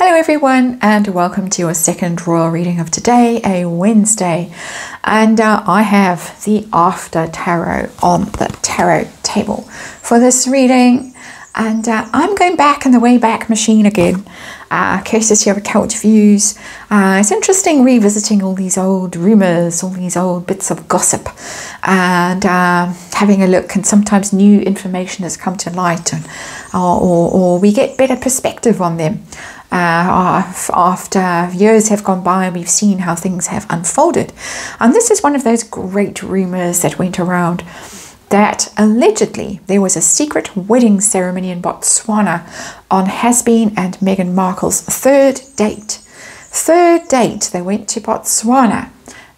Hello everyone, and welcome to your second royal reading of today, a Wednesday. And I have the After Tarot on the tarot table for this reading. And I'm going back in the Wayback Machine again, courtesy of Occult Views. It's interesting revisiting all these old rumours, all these old bits of gossip, and having a look, and sometimes new information has come to light, or we get better perspective on them. After years have gone by, we've seen how things have unfolded. And this is one of those great rumours that went around, that allegedly there was a secret wedding ceremony in Botswana on Has-Been and Meghan Markle's third date. Third date, they went to Botswana,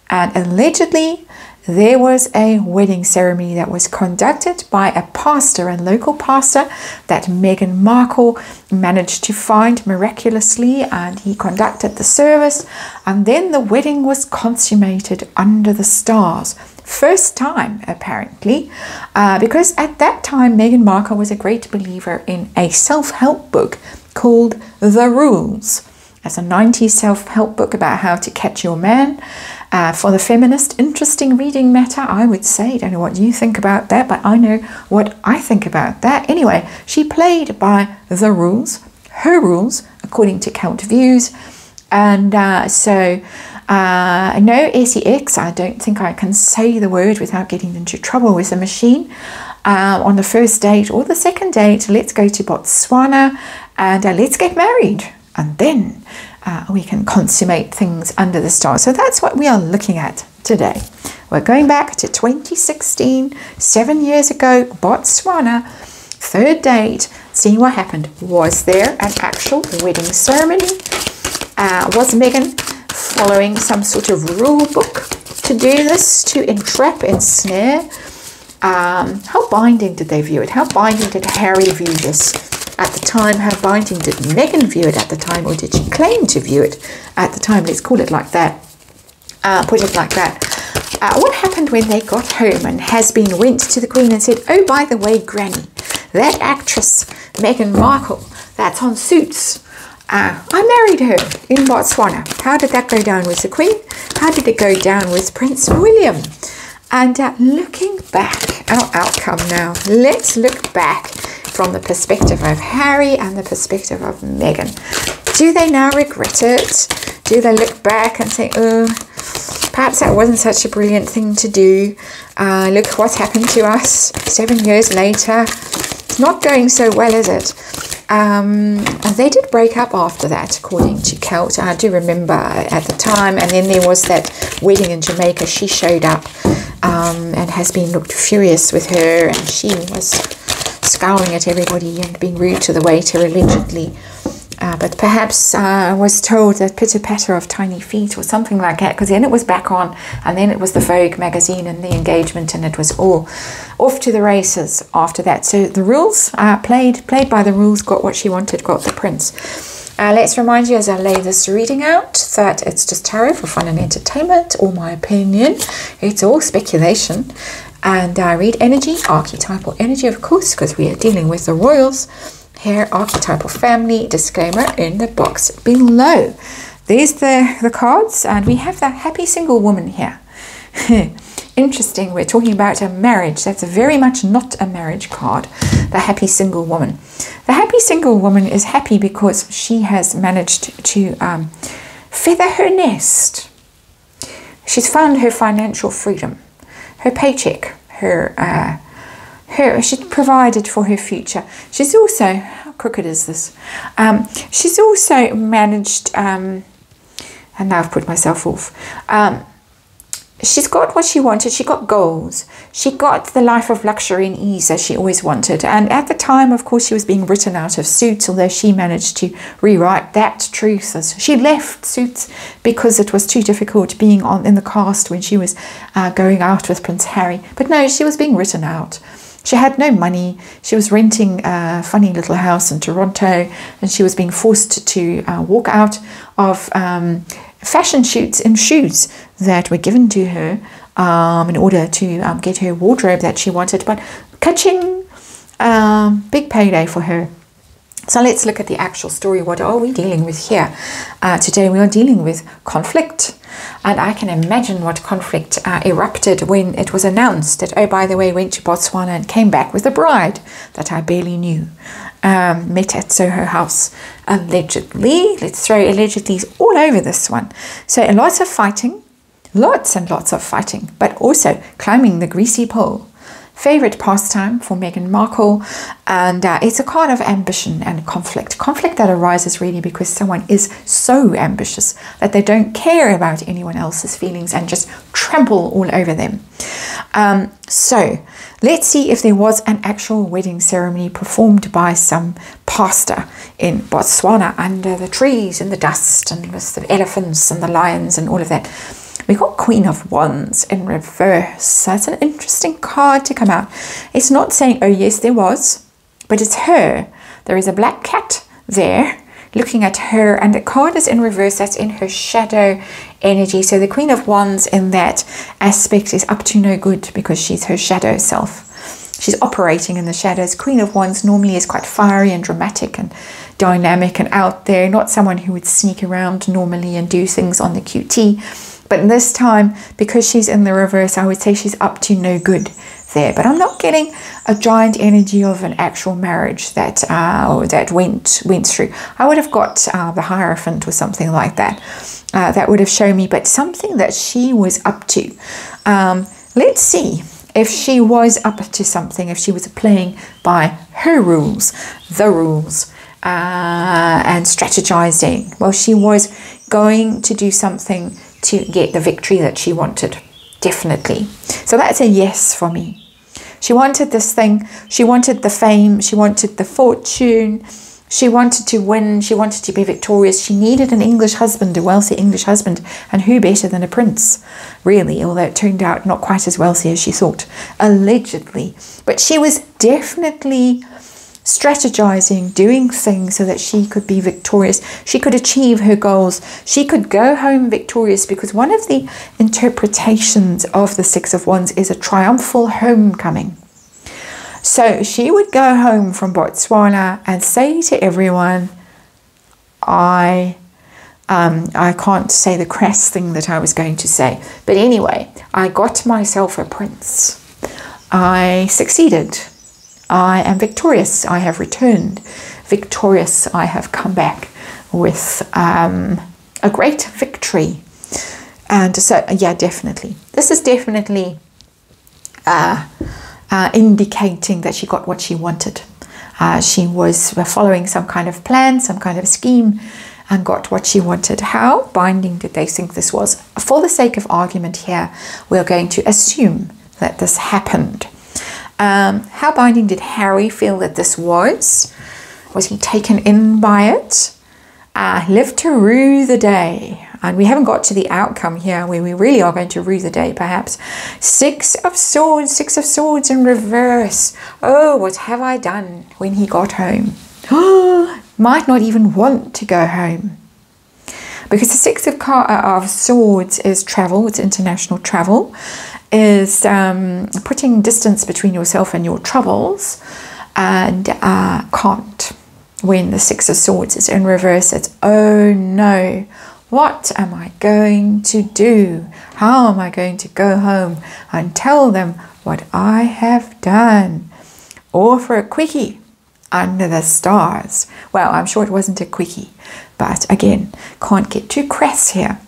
and allegedly there was a wedding ceremony that was conducted by a pastor, a local pastor that Meghan Markle managed to find miraculously, and he conducted the service, and then the wedding was consummated under the stars. First time, apparently, because at that time Meghan Markle was a great believer in a self-help book called The Rules. It's a 90s self-help book about how to catch your man. For the feminist, interesting reading matter, I would say. Don't know what you think about that, but I know what I think about that. Anyway, she played by the rules, her rules, according to Occult Views. And no SEX, I don't think I can say the word without getting into trouble with the machine. On the first date or the second date, let's go to Botswana and let's get married. And then we can consummate things under the stars. So that's what we are looking at today. We're going back to 2016, 7 years ago, Botswana, third date, seeing what happened. Was there an actual wedding ceremony? Was Meghan following some sort of rule book to do this, to entrap, ensnare? How binding did they view it? How binding did Harry view this at the time? How binding did Meghan view it at the time, or did she claim to view it at the time? Let's call it like that. Put it like that. What happened when they got home and Has-Been went to the Queen and said, "Oh, by the way, Granny, that actress Meghan Markle that's on Suits, I married her in Botswana." How did that go down with the Queen? How did it go down with Prince William? And looking back, our outcome now, let's look back from the perspective of Harry and the perspective of Meghan. Do they now regret it? Do they look back and say, oh, perhaps that wasn't such a brilliant thing to do. Look what's happened to us 7 years later. It's not going so well, is it? And they did break up after that, according to Celt. I do remember at the time. And then there was that wedding in Jamaica. She showed up and Has-Been looked furious with her, and she was scowling at everybody and being rude to the waiter, allegedly. But perhaps I was told that pitter-patter of tiny feet or something like that, because then it was back on, and then it was the Vogue magazine and the engagement, and it was all off to the races after that. So the rules, played by the rules, got what she wanted, got the prince. Let's remind you as I lay this reading out that it's just tarot for fun and entertainment, or my opinion. It's all speculation. And I read energy, archetypal energy, of course, because we are dealing with the royals here. Archetypal family, disclaimer in the box below. There's the cards, and we have the happy single woman here. Interesting, we're talking about a marriage. That's very much not a marriage card, the happy single woman. The happy single woman is happy because she has managed to feather her nest. She's found her financial freedom, her paycheck, she's provided for her future. She's also, how crooked is this? She's also managed, and now I've put myself off. She's got what she wanted. She got goals. She got the life of luxury and ease as she always wanted. And at the time, of course, she was being written out of Suits, although she managed to rewrite that truth. As she left Suits because it was too difficult being in the cast when she was going out with Prince Harry. But no, she was being written out. She had no money. She was renting a funny little house in Toronto, and she was being forced to walk out of fashion shoots in shoes that were given to her in order to get her wardrobe that she wanted. But ka-ching, big payday for her. So let's look at the actual story. What are we dealing with here? Today we are dealing with conflict. And I can imagine what conflict erupted when it was announced that, oh, by the way, went to Botswana and came back with a bride that I barely knew. Met at Soho House, allegedly. Let's throw allegedly all over this one. So lots of fighting, lots and lots of fighting, but also climbing the greasy pole. Favorite pastime for Meghan Markle, and it's a kind of ambition and conflict that arises really because someone is so ambitious that they don't care about anyone else's feelings and just trample all over them. So let's see if there was an actual wedding ceremony performed by some pastor in Botswana under the trees in the dust and with the elephants and the lions and all of that. We got Queen of Wands in reverse. That's an interesting card to come out. It's not saying, oh yes, there was, but it's her. There is a black cat there looking at her, and the card is in reverse. That's in her shadow energy. So the Queen of Wands in that aspect is up to no good because she's her shadow self. She's operating in the shadows. Queen of Wands normally is quite fiery and dramatic and dynamic and out there. Not someone who would sneak around normally and do things on the QT. But this time, because she's in the reverse, I would say she's up to no good there. But I'm not getting a giant energy of an actual marriage that went through. I would have got the Hierophant or something like that. That would have shown me, but something that she was up to. Let's see if she was up to something, if she was playing by her rules, the rules, and strategizing. Well, she was going to do something to get the victory that she wanted, definitely. So that's a yes for me. She wanted this thing, she wanted the fame, she wanted the fortune, she wanted to win, she wanted to be victorious. She needed an English husband, a wealthy English husband, and who better than a prince, really, although it turned out not quite as wealthy as she thought, allegedly. But she was definitely strategizing, doing things so that she could be victorious. She could achieve her goals. She could go home victorious, because one of the interpretations of the Six of Wands is a triumphal homecoming. So she would go home from Botswana and say to everyone, I can't say the crass thing that I was going to say, but anyway, I got myself a prince. I succeeded. I am victorious. I have returned victorious. I have come back with a great victory. And so, yeah, definitely. This is definitely indicating that she got what she wanted. She was following some kind of plan, some kind of scheme, and got what she wanted. How binding did they think this was? For the sake of argument here, we're going to assume that this happened. How binding did Harry feel that this was? Was he taken in by it? Lived to rue the day. And we haven't got to the outcome here where we really are going to rue the day, perhaps. Six of Swords in reverse. Oh, what have I done when he got home? Might not even want to go home. Because the Six of Swords is travel, it's international travel, is putting distance between yourself and your troubles, and can't. When the Six of Swords is in reverse, it's, oh no, what am I going to do? How am I going to go home and tell them what I have done? Or for a quickie under the stars. Well, I'm sure it wasn't a quickie, but again, can't get too crass here.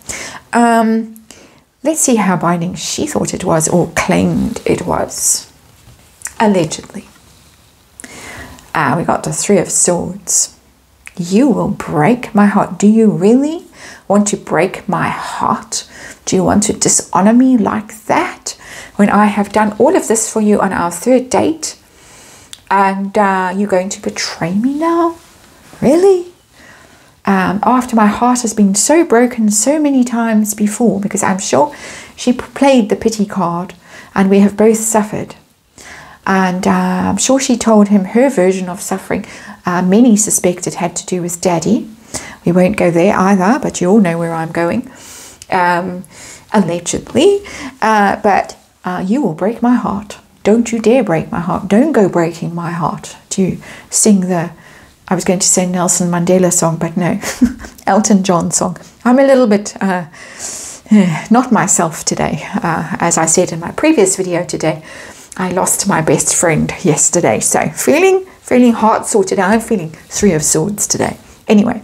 Let's see how binding she thought it was, or claimed it was. Allegedly. We got the Three of Swords. You will break my heart. Do you really want to break my heart? Do you want to dishonor me like that when I have done all of this for you on our third date? And you're going to betray me now? Really? After my heart has been so broken so many times before, because I'm sure she played the pity card and we have both suffered. And I'm sure she told him her version of suffering. Many suspect it had to do with Daddy. We won't go there either, but you all know where I'm going. Allegedly. But you will break my heart. Don't you dare break my heart. Don't go breaking my heart, to sing the I was going to say Nelson Mandela song, but no, Elton John song. I'm a little bit not myself today. As I said in my previous video today, I lost my best friend yesterday. So feeling heart sorted out. I'm feeling 3 of Swords today. Anyway,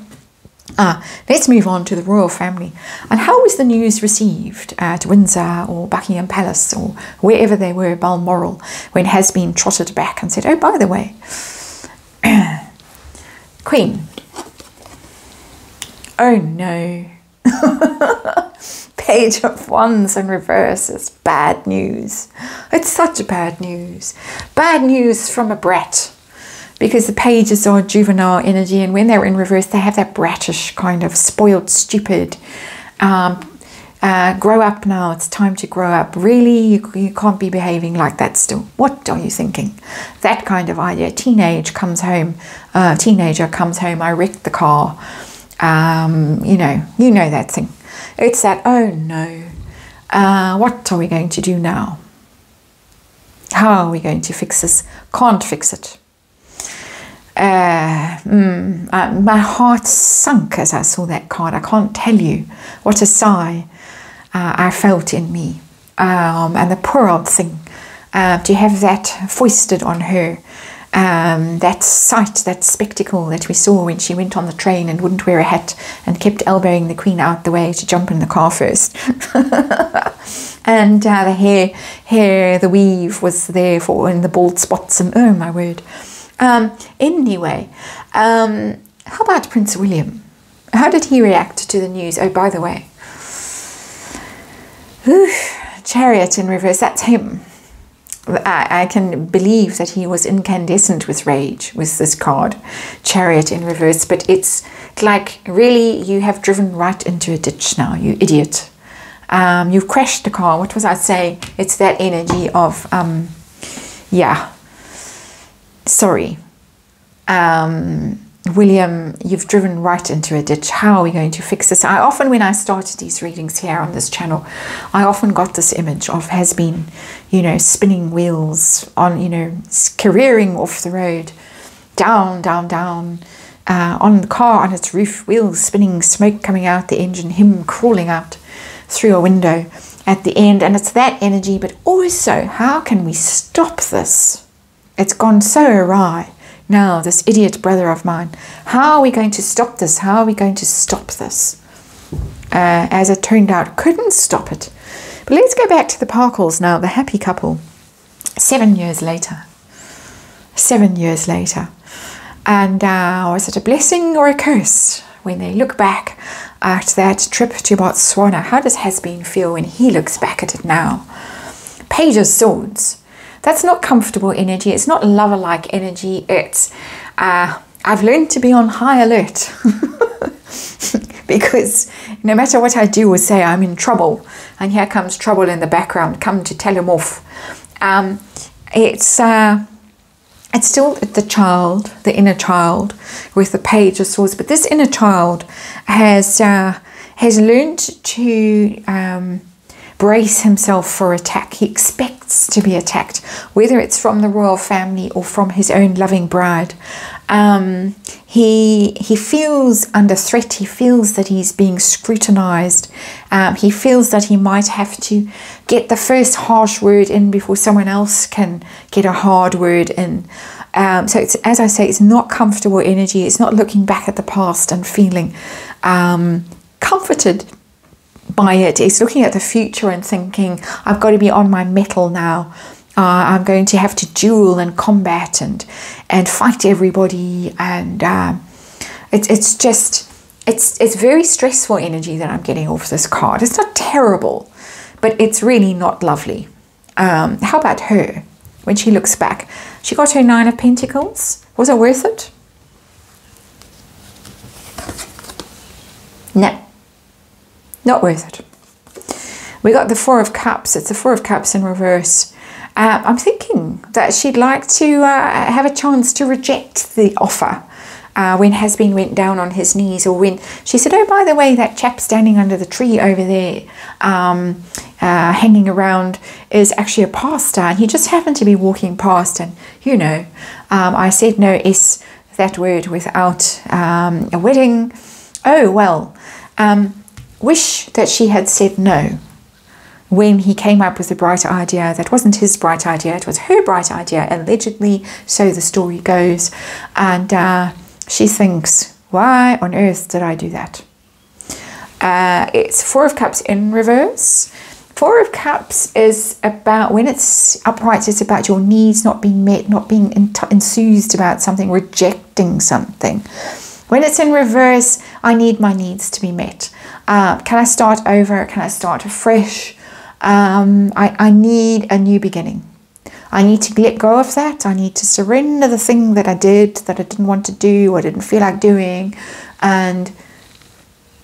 let's move on to the royal family. And how was the news received at Windsor or Buckingham Palace or wherever they were, Balmoral, when has been trotted back and said, oh, by the way, Queen. Oh no. Page of Wands in reverse is bad news. It's such bad news. Bad news from a brat. Because the pages are juvenile energy, and when they're in reverse, they have that bratish kind of spoiled, stupid, grow up now, it's time to grow up. Really, you can't be behaving like that still. What are you thinking? That kind of idea. Teenager comes home, I wrecked the car. You know that thing. It's that, oh no, what are we going to do now? How are we going to fix this? Can't fix it. My heart sunk as I saw that card. I can't tell you what a sigh I felt in me. And the poor old thing, to have that foisted on her, that sight, that spectacle that we saw when she went on the train and wouldn't wear a hat and kept elbowing the Queen out the way to jump in the car first. And the hair, the weave was there for in the bald spots, and oh my word. Anyway, how about Prince William? How did he react to the news? Oh, by the way, Chariot in reverse, that's him. I can believe that he was incandescent with rage with this card, Chariot in reverse, but it's like, really, you have driven right into a ditch now, you idiot. You've crashed the car. What was I saying? It's that energy of, yeah. Sorry. William, you've driven right into a ditch. How are we going to fix this? I often, when I started these readings here on this channel, I often got this image of has been, spinning wheels on, careering off the road, down, down, down, on the car, on its roof, wheels spinning, smoke coming out the engine, him crawling out through a window at the end. And it's that energy, but also, how can we stop this? It's gone so awry. Now, this idiot brother of mine, how are we going to stop this? How are we going to stop this? As it turned out, couldn't stop it. But let's go back to the Parkles now, the happy couple. 7 years later. 7 years later. And was it a blessing or a curse when they look back at that trip to Botswana? How does Hasbeen feel when he looks back at it now? Page of Swords. That's not comfortable energy. It's not lover-like energy. It's, I've learned to be on high alert. Because no matter what I do or say, I'm in trouble. And here comes trouble in the background, come to tell him off. It's still the child, the inner child, with the Page of Swords. But this inner child has learned to brace himself for attack. He expects to be attacked, whether it's from the royal family or from his own loving bride. He feels under threat. He feels that he's being scrutinized. He feels that he might have to get the first harsh word in before someone else can get a hard word in. So it's, as I say, it's not comfortable energy. It's not looking back at the past and feeling comforted by it. It's looking at the future and thinking, I've got to be on my mettle now. I'm going to have to duel and combat and fight everybody, and it's very stressful energy that I'm getting off this card. It's not terrible, but it's really not lovely. How about her? When she looks back, she got her 9 of Pentacles. Was it worth it? No. Not worth it. We got the 4 of Cups. It's the 4 of Cups in reverse. I'm thinking that she'd like to have a chance to reject the offer when Hasbeen went down on his knees, or when she said, oh, by the way, that chap standing under the tree over there hanging around is actually a pastor, and he just happened to be walking past, and I said no, that word without a wedding. Oh, well, wish that she had said no when he came up with a bright idea that wasn't his bright idea, it was her bright idea, allegedly, so the story goes. And she thinks, why on earth did I do that? It's Four of Cups in reverse. Four of Cups is about, when it's upright, it's about your needs not being met, not being enthused about something, rejecting something. When it's in reverse, I need my needs to be met. Can I start over? Can I start afresh? I need a new beginning. I need to let go of that. I need to surrender the thing that I did, that I didn't want to do, or didn't feel like doing, and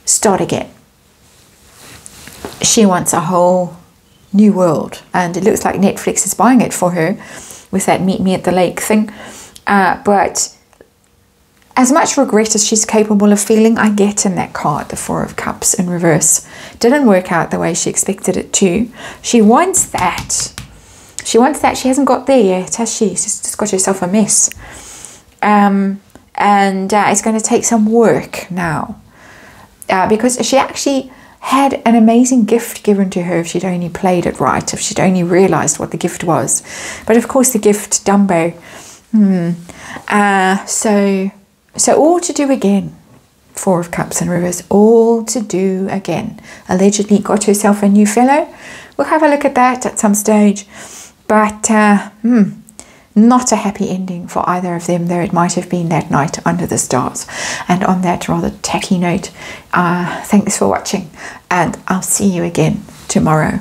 start again. She wants a whole new world, and it looks like Netflix is buying it for her with that meet me at the lake thing. But as much regret as she's capable of feeling, I get in that card, the Four of Cups in reverse. Didn't work out the way she expected it to. She wants that. She wants that. She hasn't got there yet, has she? She's just got herself a mess. And it's going to take some work now. Because she actually had an amazing gift given to her if she'd only played it right, if she'd only realised what the gift was. But of course the gift, Dumbo. So all to do again. Four of Cups in reverse, all to do again. Allegedly got herself a new fellow. We'll have a look at that at some stage. But not a happy ending for either of them, though it might have been that night under the stars. And on that rather tacky note, thanks for watching, and I'll see you again tomorrow.